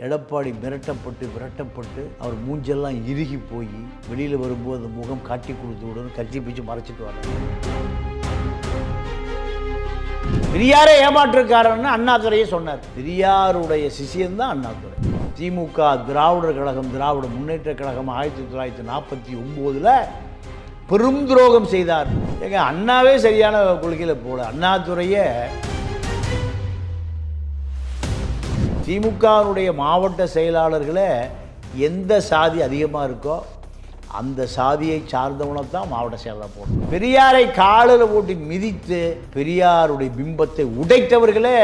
எடப்பாடி விரட்டப்பட்டு அவர் மூஞ்செல்லாம் இறுகி போய் வெளியில் வரும்போது அந்த முகம் காட்டி கொடுத்து விடணும், கட்சி பிச்சு மறைச்சிட்டு வர. பெரியாரே ஏமாற்றுக்காரன்னு அண்ணாதுரையே சொன்னார். பெரியாருடைய சிஷியன்தான் அண்ணாதுரை. திமுக திராவிடர் கழகம், திராவிட முன்னேற்ற கழகம் 1949 பெரும் துரோகம் செய்தார். ஏங்க, அண்ணாவே சரியான கொள்கையில் போல. அண்ணாதுரையை திமுகவுடைய மாவட்ட செயலாளர்களே எந்த சாதி அதிகமாக இருக்கோ அந்த சாதியை சார்ந்தவனை தான் மாவட்ட செயலாளர் போடணும். பெரியாரை காலில் போட்டு மிதித்து பெரியாருடைய பிம்பத்தை உடைத்தவர்களே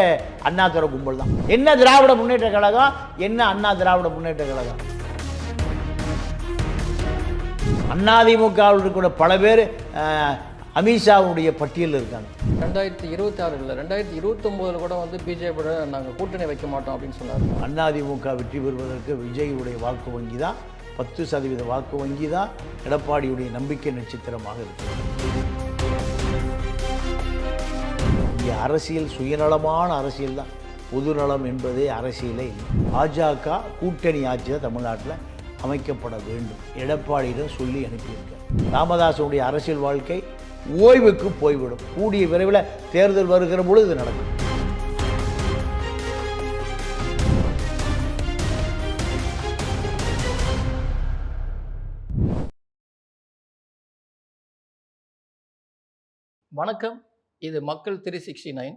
அண்ணாதுரை கும்பல் தான். என்ன திராவிட முன்னேற்ற கழகம், என்ன அண்ணா திராவிட முன்னேற்ற கழகம்? அதிமுகவில் இருக்கிற பல பேர் அமித்ஷாவுடைய பட்டியலில் இருக்காங்க. 2026 இல்லை 2029 கூட பிஜேபியோட நாங்கள் கூட்டணி வைக்க மாட்டோம் அப்படின்னு சொன்னார். அதிமுக வெற்றி பெறுவதற்கு விஜயுடைய வாக்கு வங்கி தான், 10% வாக்கு வங்கி தான் எடப்பாடியுடைய நம்பிக்கை நட்சத்திரமாக இருக்கிறது. இங்கே அரசியல் சுயநலமான அரசியல் தான், பொதுநலம் என்பதே அரசியலே இல்லை. பாஜக கூட்டணி ஆட்சி தான் தமிழ்நாட்டில் அமைக்கப்பட வேண்டும், எடப்பாடியிடம் சொல்லி அனுப்பியிருக்கார். ராமதாஸுடைய அரசியல் வாழ்க்கை ஓய்வுக்கு போய்விடும். கூடிய விரைவில் தேர்தல் வருகிற பொழுது இது நடக்கும். வணக்கம், இது மக்கள் 369.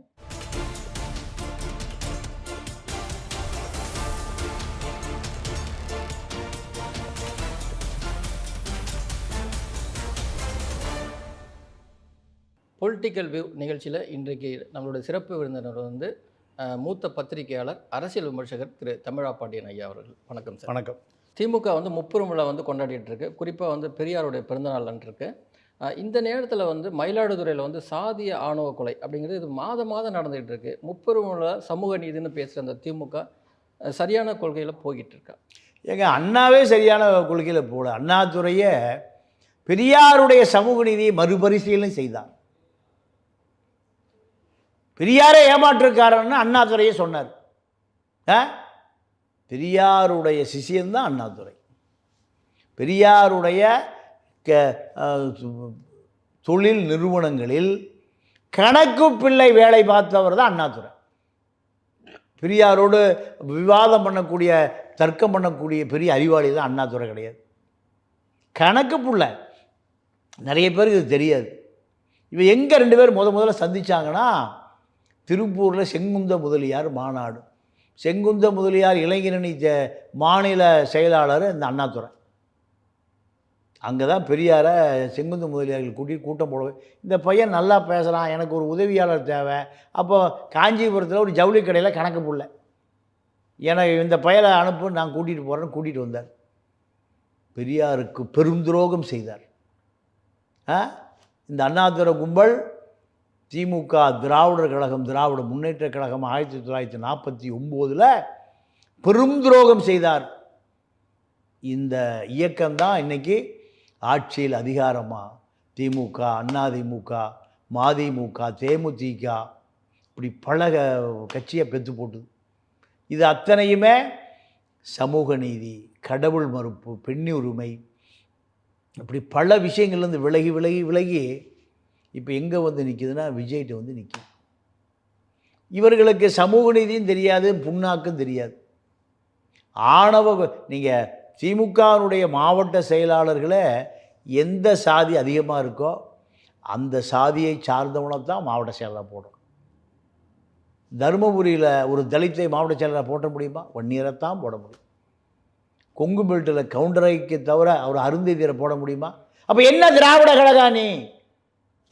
பொலிட்டிக்கல் வியூ நிகழ்ச்சியில் இன்றைக்கு நம்மளுடைய சிறப்பு விருந்தினர் மூத்த பத்திரிகையாளர், அரசியல் விமர்சகர் திரு தமிழா பாண்டியன் ஐயா அவர்கள். வணக்கம் சார். வணக்கம். திமுக முப்பெரும் விழா கொண்டாடிட்டு இருக்கு. குறிப்பாக பெரியாருடைய பிறந்தநாள் அன்றிருக்கு. இந்த நேரத்தில் மயிலாடுதுறையில் சாதிய ஆணவ கொலை அப்படிங்கிறது இது மாதம் நடந்துகிட்டு இருக்கு. முப்பெரும் விழா சமூக நீதினு பேசுகிற அந்த திமுக சரியான கொள்கையில் போய்கிட்டு இருக்கா? ஏங்க, அண்ணாவே சரியான கொள்கையில் போல. அண்ணாதுரையை பெரியாருடைய சமூக நீதியை மறுபரிசீலனை செய்தார். பெரியாரே ஏமாற்றுக்காரன்னு அண்ணாதுரையே சொன்னார். பெரியாருடைய சிஷியன்தான் அண்ணாதுரை. பெரியாருடைய தொழில் நிறுவனங்களில் கணக்கு பிள்ளை வேலை பார்த்தவர் தான் அண்ணாதுரை. பெரியாரோடு விவாதம் பண்ணக்கூடிய, தர்க்கம் பண்ணக்கூடிய பெரிய அறிவாளி தான் அண்ணாதுரை கிடையாது. கணக்கு பிள்ளை நிறைய பேருக்கு இது தெரியாது. இவ எங்கே ரெண்டு பேர் முதல்ல சந்தித்தாங்கன்னா, திருப்பூரில் செங்குந்த முதலியார் மாநாடு. செங்குந்த முதலியார் இளைஞரணி மாநில செயலாளர் இந்த அண்ணாதுரை. அங்கே தான் பெரியாரை செங்குந்த முதலியார்கள் கூட்டம் போடுவேன். இந்த பையன் நல்லா பேசுகிறான், எனக்கு ஒரு உதவியாளர் தேவை. அப்போ காஞ்சிபுரத்தில் ஒரு ஜவுளி கடையில் கணக்கு புள்ள, எனக்கு இந்த பையனை அனுப்பு, நான் கூட்டிகிட்டு போகிறேன்னு கூட்டிகிட்டு வந்தார். பெரியாருக்கு பெரும் துரோகம் செய்தார். இந்த அண்ணாதுரை கும்பல் திமுக திராவிடர் கழகம், திராவிட முன்னேற்ற கழகம் 1949 பெரும் துரோகம் செய்தார். இந்த இயக்கம்தான் இன்றைக்கி ஆட்சியில் அதிகாரமாக திமுக, அதிமுக, மதிமுக, தேமுதிக இப்படி பல கட்சியை பெற்று போட்டுது. இது அத்தனையுமே சமூக நீதி, கடவுள் மறுப்பு, பெண்ணுரிமை, இப்படி பல விஷயங்கள்லேருந்து விலகி இப்போ எங்கே நிற்கிதுன்னா விஜய்கிட்ட நிற்கிது. இவர்களுக்கு சமூக நீதியும் தெரியாது, புண்ணாக்கும் தெரியாது. நீங்கள் திமுகவுடைய மாவட்ட செயலாளர்களே எந்த சாதி அதிகமாக இருக்கோ அந்த சாதியை சார்ந்தவனை தான் மாவட்ட செயலாளர் போடணும். தருமபுரியில் ஒரு தலித்தை மாவட்ட செயலாளர் போட முடியுமா? வன்னியரைத்தான் போட முடியும். கொங்கு பெல்ட்டில் கவுண்டரைக்கு தவிர அவர் அருந்ததியரை போட முடியுமா? அப்போ என்ன திராவிட கழகம்? நீ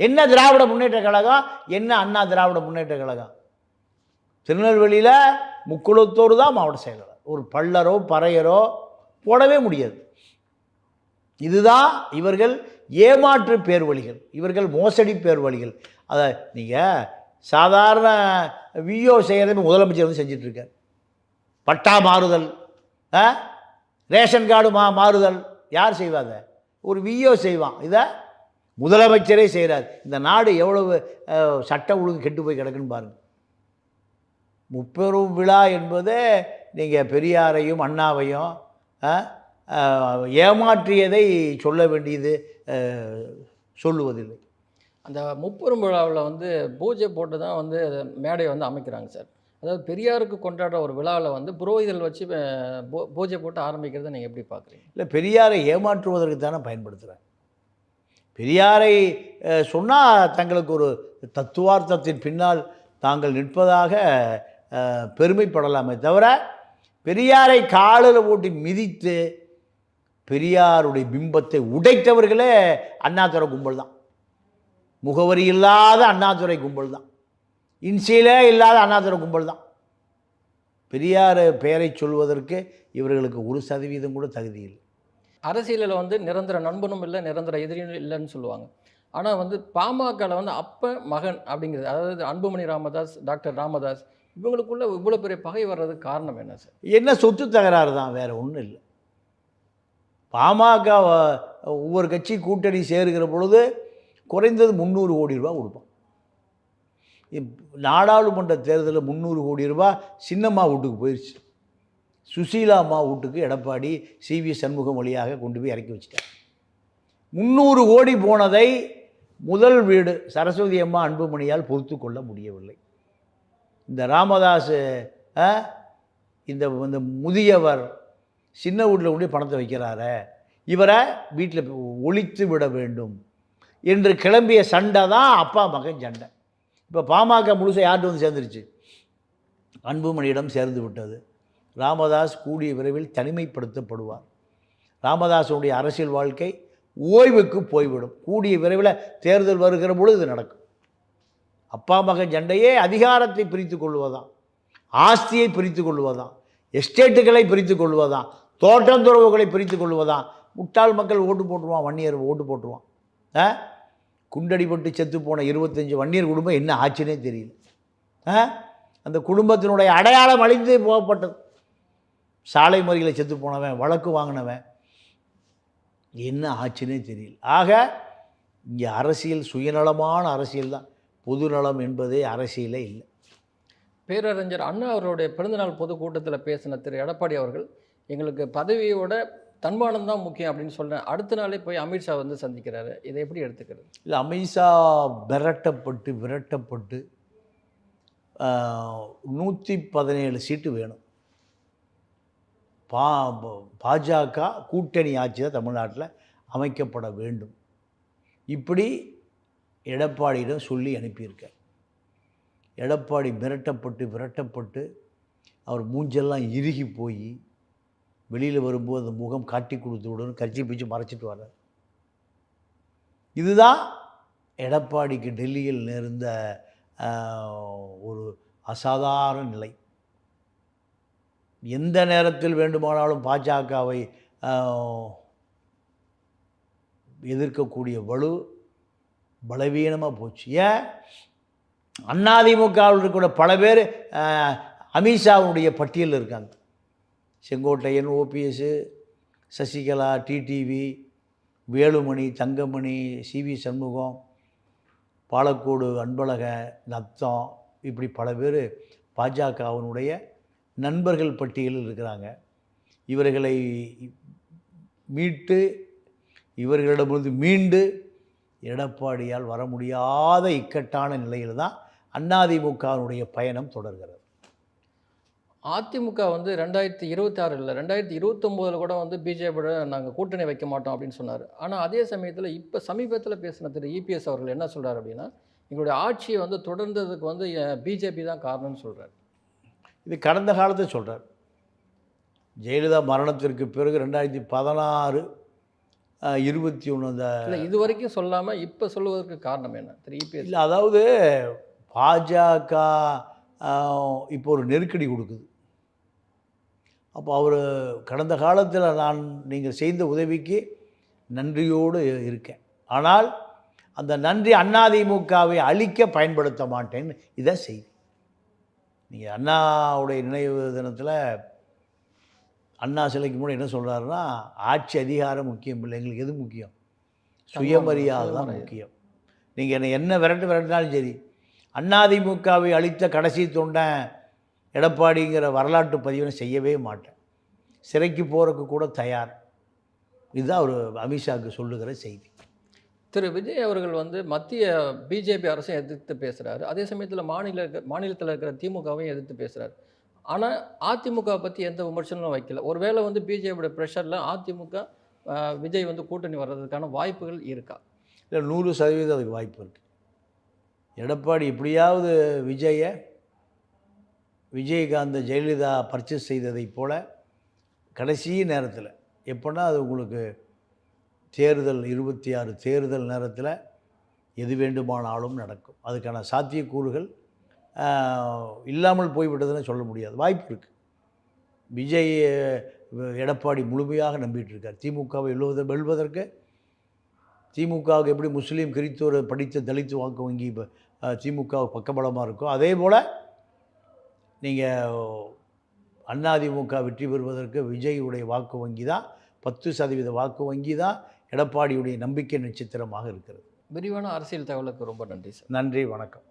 என்ன திராவிட முன்னேற்ற கழகம், என்ன அண்ணா திராவிட முன்னேற்ற கழகம்? திருநெல்வேலியில் முக்குளத்தோடு தான் மாவட்ட செயலாளர். ஒரு பல்லரோ பறையரோ போடவே முடியாது. இதுதான் இவர்கள் ஏமாற்று பேர்வழிகள், இவர்கள் மோசடி பேர்வழிகள். அதை நீங்கள் சாதாரண விஓ செய்கிறத முதலமைச்சர் செஞ்சிட்ருக்கார். பட்டா மாறுதல், ரேஷன் கார்டு மாறுதல் யார் செய்வாங்க? ஒரு விஓ செய்வான். இதை முதலமைச்சரே செய்கிறார். இந்த நாடு எவ்வளவு சட்ட ஒழுங்கு கெட்டு போய் கிடக்குன்னு பாருங்கள். முப்பெரும் விழா என்பதே நீங்கள் பெரியாரையும் அண்ணாவையும் ஏமாற்றியதை சொல்ல வேண்டியது சொல்லுவதில்லை. அந்த முப்பெரும் விழாவில் வந்து பூஜை போட்டு தான் வந்து மேடையை வந்து அமைக்கிறாங்க சார். அதாவது பெரியாருக்கு கொண்டாடுற ஒரு விழாவில் வந்து புரோகிதர்கள் வச்சு பூஜை போட்டு ஆரம்பிக்கிறத நீங்கள் எப்படி பார்க்குறீங்க? இல்லை, பெரியாரை ஏமாற்றுவதற்கு தானே பயன்படுத்துகிறேன். பெரியாரை சொன்னால் தங்களுக்கு ஒரு தத்துவார்த்தத்தின் பின்னால் தாங்கள் நிற்பதாக பெருமைப்படலாமே தவிர, பெரியாரை காலில் போட்டு மிதித்து பெரியாருடைய பிம்பத்தை உடைத்தவர்களே அண்ணாதுரை கும்பல் தான். முகவரி இல்லாத அண்ணாதுரை கும்பல் தான். இன்சியிலே இல்லாத அண்ணாதுரை கும்பல் தான். பெரியார் பெயரை சொல்வதற்கு இவர்களுக்கு 1% கூட தகுதி இல்லை. அரசியலில் வந்து நிரந்தர நண்பனும் இல்லை, நிரந்தர எதிரியும் இல்லைன்னு சொல்லுவாங்க. ஆனால் வந்து பாமகவில் வந்து அப்ப மகன் அப்படிங்கிறது, அதாவது அன்புமணி ராமதாஸ், டாக்டர் ராமதாஸ், இவங்களுக்குள்ள இவ்வளோ பெரிய பகை வர்றதுக்கு காரணம் என்ன சார்? என்ன சொத்து தகராறு தான், வேறு ஒன்றும் இல்லை. பாமக ஒவ்வொரு கட்சி கூட்டணி சேருகிற பொழுது குறைந்தது 300 கோடி ரூபா கொடுப்பான். நாடாளுமன்ற தேர்தலில் 300 கோடி ரூபா சின்னம்மா வீட்டுக்கு போயிடுச்சு. சுசீலா அம்மா வீட்டுக்கு எடப்பாடி சிவி சண்முகம் வழியாக கொண்டு போய் இறக்கி வச்சிட்டார். 300 கோடி போனதை முதல் வீடு சரஸ்வதி அம்மா அன்புமணியால் பொறுத்து கொள்ள முடியவில்லை. இந்த ராமதாஸ் இந்த முதியவர் சின்ன வீட்டில் கொண்டு பணத்தை வைக்கிறார, இவரை வீட்டில் ஒழித்து விட வேண்டும் என்று கிளம்பிய சண்டை தான் அப்பா மகன் சண்டை. இப்போ பாமக முழுசை யார்ட்டு வந்து சேர்ந்துருச்சு? அன்புமணியிடம் சேர்ந்து விட்டது. ராமதாஸ் கூடிய விரைவில் தனிமைப்படுத்தப்படுவார். ராமதாஸுடைய அரசியல் வாழ்க்கை ஓய்வுக்கு போய்விடும். கூடிய விரைவில் தேர்தல் வருகிற பொழுது இது நடக்கும். அப்பா மகன் சண்டையே அதிகாரத்தை பிரித்து கொள்வதான், ஆஸ்தியை பிரித்து கொள்வதான், எஸ்டேட்டுகளை பிரித்து கொள்வதான், தோட்டந்துறவுகளை பிரித்து கொள்வதான். முட்டாள் மக்கள் ஓட்டு போட்டுருவான், வன்னியர் ஓட்டு போட்டுருவான். குண்டடிப்பட்டு செத்து போன 25 வன்னியர் குடும்பம் என்ன ஆச்சுன்னே தெரியல. அந்த குடும்பத்தினுடைய அடையாளம் அழிந்து போகப்பட்டது. சாலை மறியலில் செத்து போனவன், வழக்கு வாங்கினவன், என்ன ஆச்சுன்னே தெரியல. ஆக இங்கே அரசியல் சுயநலமான அரசியல் தான், பொதுநலம் என்பதே அரசியலே இல்லை. பேரறிஞர் அண்ணா அவருடைய பிறந்தநாள் பொதுக்கூட்டத்தில் பேசின திரு எடப்பாடி அவர்கள், எங்களுக்கு பதவியோட தன்மானம் தான் முக்கியம் அப்படின்னு சொல்கிறேன். அடுத்த நாளே போய் அமித்ஷா வந்து சந்திக்கிறாரு. இதை எப்படி எடுத்துக்கிறது? இல்லை, அமித்ஷா விரட்டப்பட்டு 117 சீட்டு வேணும். பாஜக கூட்டணி ஆட்சி தான் தமிழ்நாட்டில் அமைக்கப்பட வேண்டும். இப்படி எடப்பாடியிடம் சொல்லி அனுப்பியிருக்கார். எடப்பாடி விரட்டப்பட்டு அவர் மூஞ்செல்லாம் இறுகி போய் வெளியில் வரும்போது அந்த முகம் காட்டி கொடுத்து விடணும், கட்சி பிச்சு மறைச்சிட்டு வர்றார். இதுதான் எடப்பாடிக்கு டெல்லியில் நேர்ந்த ஒரு அசாதாரண நிலை. எந்த நேரத்தில் வேண்டுமானாலும் பாஜகவை எதிர்க்கக்கூடிய பலவீனமாக போச்சு. ஏன்? அதிமுகவில் இருக்கிற பல பேர் அமித்ஷாவுடைய பட்டியலில் இருக்காங்க. Sengottaiyan, OPS, Sasikala, TTV, Velumani, Thangamani, CV Shanmugam, Palacode Anbazhagan, Natham, இப்படி பல பேர் பாஜகவினுடைய நண்பர்கள் பட்டியலில் இருக்கிறாங்க. இவர்களை மீட்டு இவர்களிடமிருந்து மீண்டு எடப்பாடியால் வர முடியாத இக்கட்டான நிலையில் தான் அதிமுகவினுடைய பயணம் தொடர்கிறது. அதிமுக வந்து 2026 இல்லை 2029 கூட வந்து பிஜேபியோட நாங்கள் கூட்டணி வைக்க மாட்டோம் அப்படின்னு சொன்னார். ஆனால் அதே சமயத்தில் இப்போ சமீபத்தில் பேசின திரு இபிஎஸ் அவர்கள் என்ன சொல்கிறார் அப்படின்னா, எங்களுடைய ஆட்சியை வந்து தொடர்ந்ததுக்கு வந்து பிஜேபி தான் காரணம்னு சொல்கிறார். இது கடந்த காலத்தை சொல்கிறார். ஜெயலலிதா மரணத்திற்கு பிறகு 2016, 21 அந்த இல்லை இது வரைக்கும் சொல்லாமல் இப்போ சொல்லுவதற்கு காரணம் என்ன திரு இபிஎஸ்? இல்லை, அதாவது பாஜக இப்போ ஒரு நெருக்கடி கொடுக்குது. அப்போ அவர் கடந்த காலத்தில் நீங்கள் செய்த உதவிக்கு நன்றியோடு இருக்கேன், ஆனால் அந்த நன்றி அதிமுகவை அழிக்க பயன்படுத்த மாட்டேன்னு இதான் செய்தி. நீங்கள் அண்ணாவுடைய நினைவு தினத்தில் அண்ணா சிலைக்கு முன்னாடி என்ன சொல்கிறாருன்னா, ஆட்சி அதிகாரம் முக்கியம் இல்லை, எங்களுக்கு எது முக்கியம்? சுயமரியாதை தான் முக்கியம். நீங்கள் என்ன விரட்டினாலும் சரி, அதிமுகவை அழித்த கடைசி தொண்டன் எடப்பாடிங்கிற வரலாற்று பதிவை செய்யவே மாட்டேன், சிறைக்கு போகிறதுக்கு கூட தயார். இதுதான் அவர் அமித்ஷாவுக்கு சொல்லுகிற செய்தி. திரு விஜய் அவர்கள் வந்து மத்திய பிஜேபி அரசை எதிர்த்து பேசுகிறாரு, அதே சமயத்தில் மாநிலத்தில் இருக்கிற திமுகவையும் எதிர்த்து பேசுகிறாரு. ஆனால் அதிமுக பற்றி எந்த விமர்சனமும் வைக்கல. ஒருவேளை வந்து பிஜேபியோட ப்ரெஷரில் அதிமுக விஜய் வந்து கூட்டணி வர்றதுக்கான வாய்ப்புகள் இருக்கா? இல்லை, 100% அதுக்கு வாய்ப்பு இருக்குது. எடப்பாடி எப்படியாவது விஜயகாந்த் ஜெயலலிதா பர்ச்சேஸ் செய்ததைப் போல் கடைசி நேரத்தில், எப்போன்னா அது உங்களுக்கு தேர்தல் 26 தேர்தல் நேரத்தில் எது வேண்டுமானாலும் நடக்கும். அதுக்கான சாத்தியக்கூறுகள் இல்லாமல் போய்விட்டதுன்னு சொல்ல முடியாது, வாய்ப்பு இருக்குது. விஜய் எடப்பாடி முழுமையாக நம்பிட்டு இருக்கார். திமுகவை வெல்வதற்கு திமுகவுக்கு எப்படி முஸ்லீம் கிறித்தோர் படித்த தலித்து வாக்கு வங்கி இப்போ திமுக பக்கபலமாக இருக்கோ, அதே போல் நீங்கள் அதிமுக வெற்றி பெறுவதற்கு விஜயுடைய வாக்கு வங்கி தான் 10% வாக்கு வங்கி தான் எடப்பாடியுடைய நம்பிக்கை நட்சத்திரமாக இருக்கிறது. விரிவான அரசியல் தகவலுக்கு ரொம்ப நன்றி சார். நன்றி, வணக்கம்.